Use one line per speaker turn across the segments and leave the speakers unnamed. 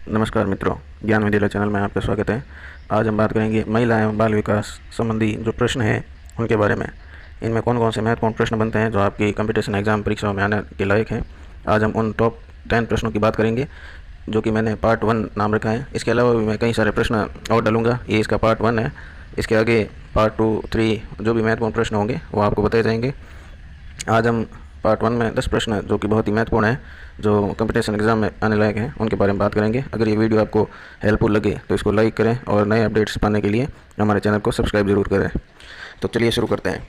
नमस्कार मित्रों, ज्ञान विद्यालय चैनल में आपका स्वागत है। आज हम बात करेंगे महिला एवं बाल विकास संबंधी जो प्रश्न हैं उनके बारे में। इनमें कौन कौन से महत्वपूर्ण प्रश्न बनते हैं जो आपकी कंपटीशन एग्ज़ाम परीक्षाओं में आने के लायक हैं। आज हम उन टॉप 10 प्रश्नों की बात करेंगे जो कि मैंने पार्ट 1 नाम रखा है। इसके अलावा भी मैं कई सारे प्रश्न और डालूँगा। ये इसका पार्ट 1 है। इसके आगे पार्ट 2, 3 जो भी महत्वपूर्ण प्रश्न होंगे वो आपको बताए जाएंगे। आज हम पार्ट 1 में 10 प्रश्न जो कि बहुत ही महत्वपूर्ण है, जो कंपटीशन एग्ज़ाम में आने लायक हैं, उनके बारे में बात करेंगे। अगर ये वीडियो आपको हेल्पफुल लगे तो इसको लाइक करें और नए अपडेट्स पाने के लिए हमारे चैनल को सब्सक्राइब जरूर करें। तो चलिए शुरू करते हैं।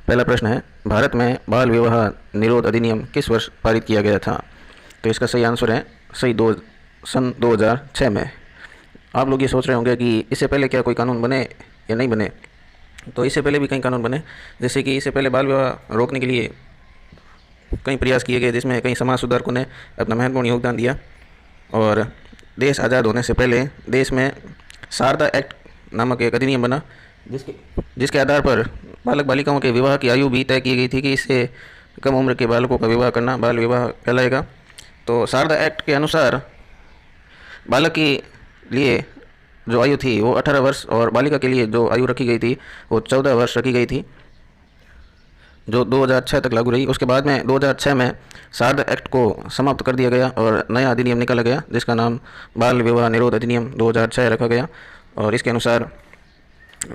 पहला प्रश्न है, भारत में बाल विवाह निरोध अधिनियम किस वर्ष पारित किया गया था? तो इसका सही आंसर है सन 2006 में। आप लोग ये सोच रहे होंगे कि इससे पहले क्या कोई कानून बने या नहीं बने। तो इससे पहले भी कई कानून बने, जैसे कि इससे पहले बाल विवाह रोकने के लिए कई प्रयास किए गए, जिसमें कई समाज सुधारकों ने अपना महत्वपूर्ण योगदान दिया। और देश आज़ाद होने से पहले देश में शारदा एक्ट नामक एक अधिनियम बना, जिसके आधार पर बालक बालिकाओं के विवाह की आयु भी तय की गई थी कि इससे कम उम्र के बालकों का विवाह करना बाल विवाह कहलाएगा। तो शारदा एक्ट के अनुसार बालक के लिए जो आयु थी वो 18 वर्ष और बालिका के लिए जो आयु रखी गई थी वो 14 वर्ष रखी गई थी, जो 2006 तक लागू रही। उसके बाद में 2006 में शारदा एक्ट को समाप्त कर दिया गया और नया अधिनियम निकाला गया, जिसका नाम बाल विवाह निरोध अधिनियम 2006 रखा गया। और इसके अनुसार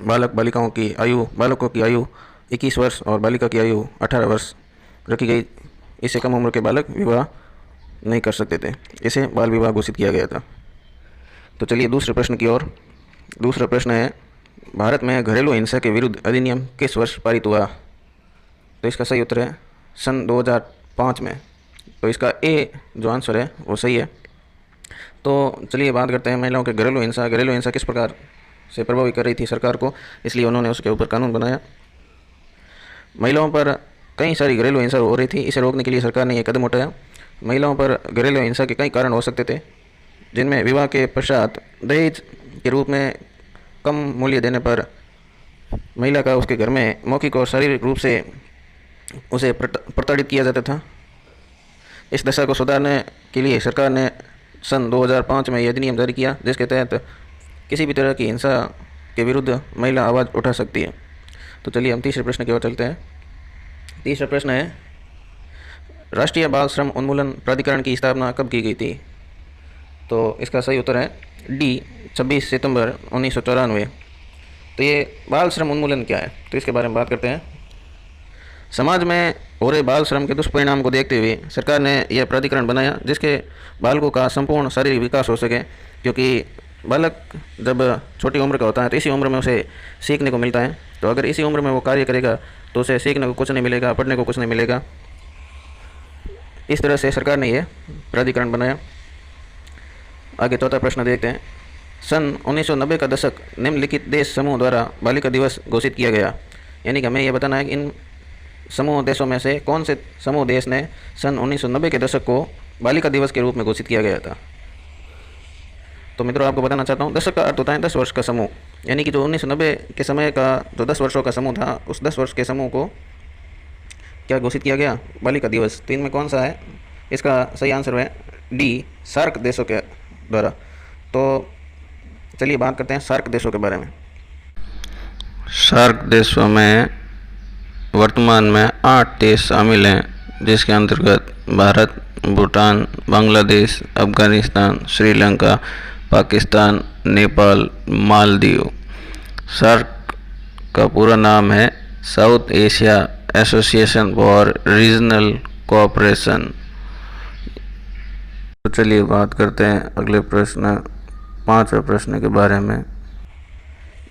बालिकाओं की आयु 21 वर्ष और बालिका की आयु 18 वर्ष रखी गई। इससे कम उम्र के बालक विवाह नहीं कर सकते थे। इसे बाल विवाह घोषित किया गया था। तो चलिए दूसरे प्रश्न की ओर। दूसरा प्रश्न है, भारत में घरेलू हिंसा के विरुद्ध अधिनियम किस वर्ष पारित हुआ? तो इसका सही उत्तर है सन 2005 में। तो इसका ए जो आंसर है वो सही है। तो चलिए बात करते हैं महिलाओं के घरेलू हिंसा। घरेलू हिंसा किस प्रकार से प्रभावित कर रही थी सरकार को, इसलिए उन्होंने उसके ऊपर कानून बनाया। महिलाओं पर कई सारी घरेलू हिंसा हो रही थी, इसे रोकने के लिए सरकार ने यह कदम उठाया। महिलाओं पर घरेलू हिंसा के कई कारण हो सकते थे, जिनमें विवाह के पश्चात दहेज के रूप में कम मूल्य देने पर महिला का उसके घर में मौखिक और शारीरिक रूप से उसे प्रताड़ित किया जाता था। इस दशा को सुधारने के लिए सरकार ने सन 2005 में यह अधिनियम जारी किया, जिसके तहत किसी भी तरह की हिंसा के विरुद्ध महिला आवाज़ उठा सकती है। तो चलिए हम तीसरे प्रश्न की ओर चलते हैं। तीसरा प्रश्न है, राष्ट्रीय बाल श्रम उन्मूलन प्राधिकरण की स्थापना कब की गई थी? तो इसका सही उत्तर है डी 26 सितंबर 1994। तो ये बाल श्रम उन्मूलन क्या है, तो इसके बारे में बात करते हैं। समाज में हो रहे बाल श्रम के दुष्परिणाम को देखते हुए सरकार ने यह प्राधिकरण बनाया, जिसके बालकों का संपूर्ण शारीरिक विकास हो सके। क्योंकि बालक जब छोटी उम्र का होता है तो इसी उम्र में उसे सीखने को मिलता है। तो अगर इसी उम्र में वो कार्य करेगा तो उसे सीखने को कुछ नहीं मिलेगा, पढ़ने को कुछ नहीं मिलेगा। इस तरह से सरकार ने यह प्राधिकरण बनाया। आगे चौथा प्रश्न देखते हैं। सन 1990 का दशक निम्नलिखित देश समूह द्वारा बालिका दिवस घोषित किया गया। यानी कि हमें यह बताना है कि इन समूह देशों में से कौन से समूह देश ने सन 1990 के दशक को बालिका दिवस के रूप में घोषित किया गया था। तो मित्रों आपको बताना चाहता हूँ, दशक का अर्थ होता है 10 वर्ष का समूह। यानी कि जो 1990 के समय का जो 10 वर्षों का समूह था, उस 10 वर्ष के समूह को क्या घोषित किया गया? बालिका दिवस। तो इनमें कौन सा है? इसका सही आंसर है डी, सार्क देशों के द्वारा। तो चलिए बात करते हैं सार्क देशों के बारे में।
सार्क देशों में वर्तमान में 8 देश शामिल हैं, जिसके अंतर्गत भारत, भूटान, बांग्लादेश, अफगानिस्तान, श्रीलंका, पाकिस्तान, नेपाल, मालदीव। सार्क का पूरा नाम है south Asia association for regional cooperation. तो चलिए बात करते हैं अगले प्रश्न, 5वें प्रश्न के बारे में।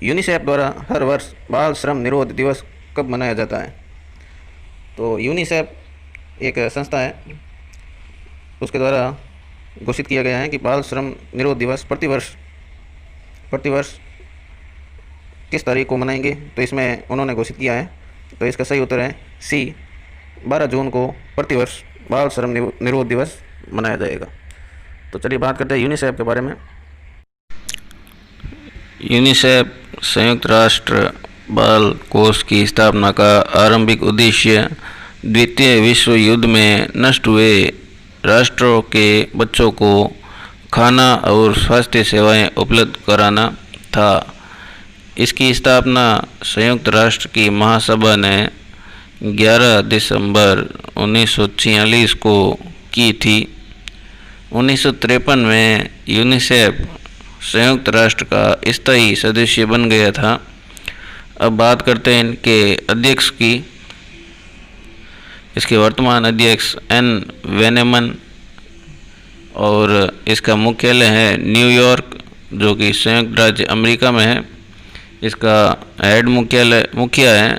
यूनिसेफ द्वारा हर वर्ष बाल श्रम निरोध दिवस कब मनाया जाता है? तो यूनिसेफ एक संस्था है, उसके द्वारा घोषित किया गया है कि बाल श्रम निरोध दिवस प्रतिवर्ष किस तारीख को मनाएंगे। तो इसमें उन्होंने घोषित किया है। तो इसका सही उत्तर है सी, 12 जून को प्रतिवर्ष बाल श्रम निरोध दिवस मनाया जाएगा। तो चलिए बात करते हैं यूनिसेफ के बारे में।
यूनिसेफ संयुक्त राष्ट्र बाल कोष की स्थापना का आरंभिक उद्देश्य द्वितीय विश्व युद्ध में नष्ट हुए राष्ट्रों के बच्चों को खाना और स्वास्थ्य सेवाएं उपलब्ध कराना था। इसकी स्थापना संयुक्त राष्ट्र की महासभा ने 11 दिसंबर 1946 को की थी। 1953 में यूनिसेफ संयुक्त राष्ट्र का स्थायी सदस्य बन गया था। अब बात करते हैं इनके अध्यक्ष की। इसके वर्तमान अध्यक्ष एन वेनेमन और इसका मुख्यालय है न्यूयॉर्क, जो कि संयुक्त राज्य अमेरिका में है। इसका हेड मुखिया है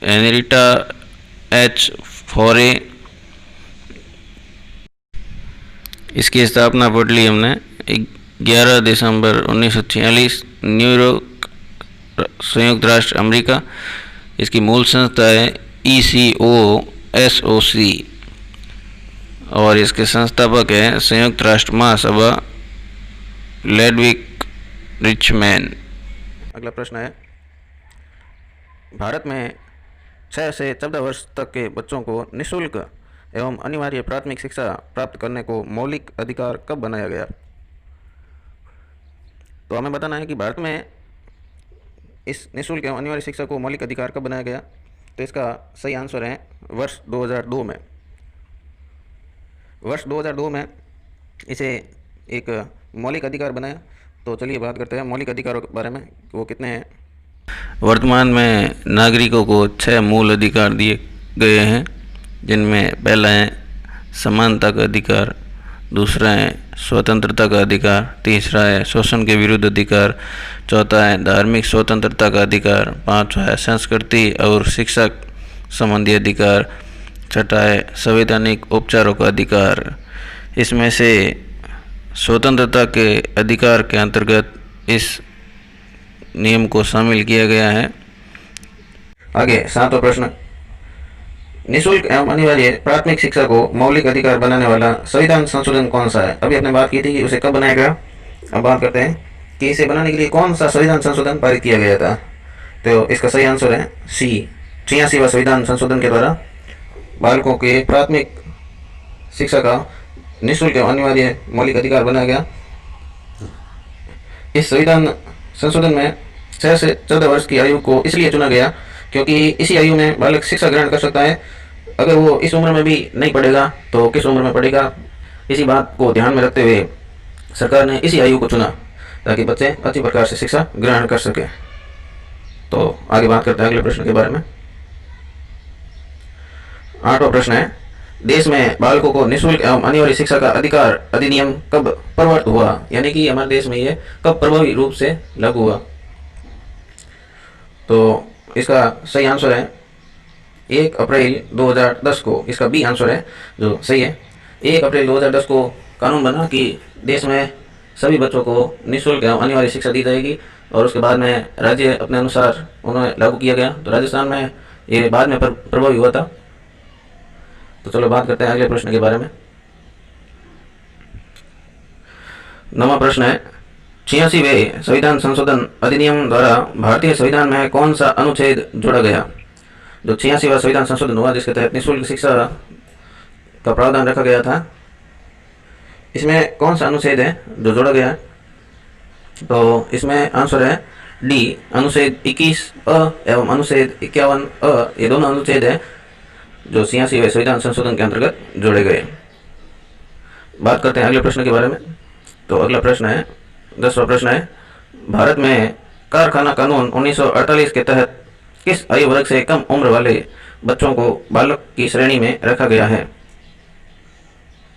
हेनरिटा एच फोरे। इसकी स्थापना पढ़ ली हमने 11 दिसंबर 1946 न्यूयॉर्क, संयुक्त राष्ट्र अमेरिका। इसकी मूल संस्था है ECOSOC और इसके संस्थापक हैं संयुक्त राष्ट्र महासभा लेडविक रिचमैन।
अगला प्रश्न है, भारत में 6 से 14 वर्ष तक के बच्चों को निःशुल्क एवं अनिवार्य प्राथमिक शिक्षा प्राप्त करने को मौलिक अधिकार कब बनाया गया? तो हमें बताना है कि भारत में इस निःशुल्क एवं अनिवार्य शिक्षा को मौलिक अधिकार कब बनाया गया। तो इसका सही आंसर है वर्ष 2002 में। वर्ष 2002 में इसे एक मौलिक अधिकार बनाया। तो चलिए बात करते हैं मौलिक अधिकारों के बारे में, वो कितने हैं।
वर्तमान में नागरिकों को 6 मूल अधिकार दिए गए हैं, जिनमें पहला है समानता का अधिकार, दूसरा है स्वतंत्रता का अधिकार, तीसरा है शोषण के विरुद्ध अधिकार, चौथा है धार्मिक स्वतंत्रता का अधिकार, पांचवा है संस्कृति और शिक्षा संबंधी अधिकार, छठा है संवैधानिक उपचारों का अधिकार। इसमें से स्वतंत्रता के अधिकार के अंतर्गत इस नियम को शामिल किया गया है।
आगे 7वां प्रश्न, निःशुल्क एवं अनिवार्य प्राथमिक शिक्षा को मौलिक अधिकार बनाने वाला संविधान संशोधन कौन सा है? अभी आपने बात की थी कि उसे कब बनाया गया। अब बात करते हैं कि इसे बनाने के लिए कौन सा संविधान संशोधन पारित किया गया था। तो इसका सही आंसर है सी, 86वां संविधान संशोधन के द्वारा बालकों के प्राथमिक शिक्षा का निःशुल्क एवं अनिवार्य मौलिक अधिकार बनाया गया। इस संविधान संशोधन में 6 से 14 वर्ष की आयु को इसलिए चुना गया क्योंकि इसी आयु में बालक शिक्षा ग्रहण कर सकता है। अगर वो इस उम्र में भी नहीं पढ़ेगा तो किस उम्र में पढ़ेगा। इसी बात को ध्यान में रखते हुए सरकार ने इसी आयु को चुना ताकि बच्चे अच्छी प्रकार से शिक्षा ग्रहण कर सके। तो आगे बात करते हैं अगले प्रश्न के बारे में। 8वां प्रश्न है, देश में बालकों को निःशुल्क एवं अनिवार्य शिक्षा का अधिकार अधिनियम कब प्रवर्तित हुआ? यानी कि हमारे देश में ये कब प्रभावी रूप से लागू हुआ? तो इसका सही आंसर है 1 अप्रैल 2010 को। इसका बी आंसर है जो सही है। 1 अप्रैल 2010 को कानून बना कि देश में सभी बच्चों को निःशुल्क एवं अनिवार्य शिक्षा दी जाएगी और उसके बाद में राज्य अपने अनुसार उन्होंने लागू किया गया। तो राजस्थान में ये बाद में प्रभावी हुआ था। तो चलो बात करते हैं अगले प्रश्न के बारे में। 9वां प्रश्न है, 86वें संविधान संशोधन अधिनियम द्वारा भारतीय संविधान में कौन सा अनुच्छेद जोड़ा गया? जो 86वां संविधान संशोधन हुआ जिसके तहत निःशुल्क शिक्षा का प्रावधान रखा गया था, इसमें कौन सा अनुच्छेद है जो जोड़ा गया है? तो इसमें आंसर है डी, अनुच्छेद 21A एवं अनुच्छेद 51A। ये दोनों अनुच्छेद हैं जो 86वें संविधान संशोधन के अंतर्गत जोड़े गए। बात करते हैं अगले प्रश्न के बारे में। तो अगला प्रश्न है 10वां प्रश्न है, भारत में कारखाना कानून 1948 के तहत किस आयु वर्ग से कम उम्र वाले बच्चों को बालक की श्रेणी में रखा गया है?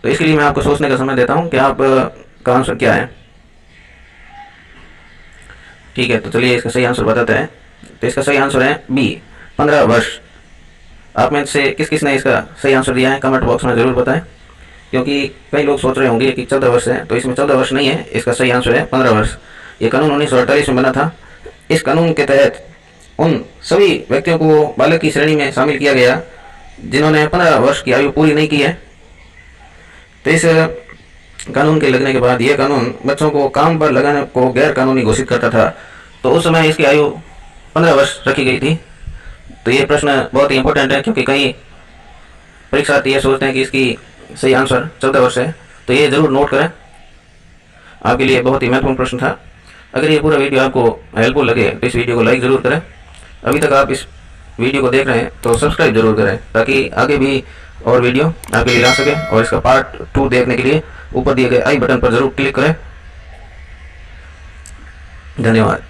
तो इसके लिए मैं आपको सोचने का समय देता हूं कि आप का आंसर क्या है। ठीक है, तो चलिए इसका सही आंसर बताते हैं। तो इसका सही आंसर है बी, 15 वर्ष। आप में से किस किस ने इसका सही आंसर दिया है कमेंट बॉक्स में ज़रूर बताएं, क्योंकि कई लोग सोच रहे होंगे कि 14 वर्ष है। तो इसमें 14 वर्ष नहीं है, इसका सही आंसर है 15 वर्ष। ये कानून 1948 में बना था। इस कानून के तहत उन सभी व्यक्तियों को बालक की श्रेणी में शामिल किया गया जिन्होंने 15 वर्ष की आयु पूरी नहीं की है। तो इस कानून के लगने के बाद यह कानून बच्चों को काम पर लगाने को गैर कानूनी घोषित करता था। तो उस समय इसकी आयु 15 वर्ष रखी गई थी। तो ये प्रश्न बहुत ही इंपॉर्टेंट है, क्योंकि कई परीक्षार्थी ये सोचते हैं कि इसकी सही आंसर 14 वर्ष है। तो ये ज़रूर नोट करें। आपके लिए बहुत ही महत्वपूर्ण प्रश्न था। अगर ये पूरा वीडियो आपको हेल्पफुल लगे तो इस वीडियो को लाइक ज़रूर करें। अभी तक आप इस वीडियो को देख रहे हैं तो सब्सक्राइब जरूर करें, ताकि आगे भी और वीडियो आपके लिए ला सके। और इसका पार्ट 2 देखने के लिए ऊपर दिए गए आई बटन पर जरूर क्लिक करें। धन्यवाद।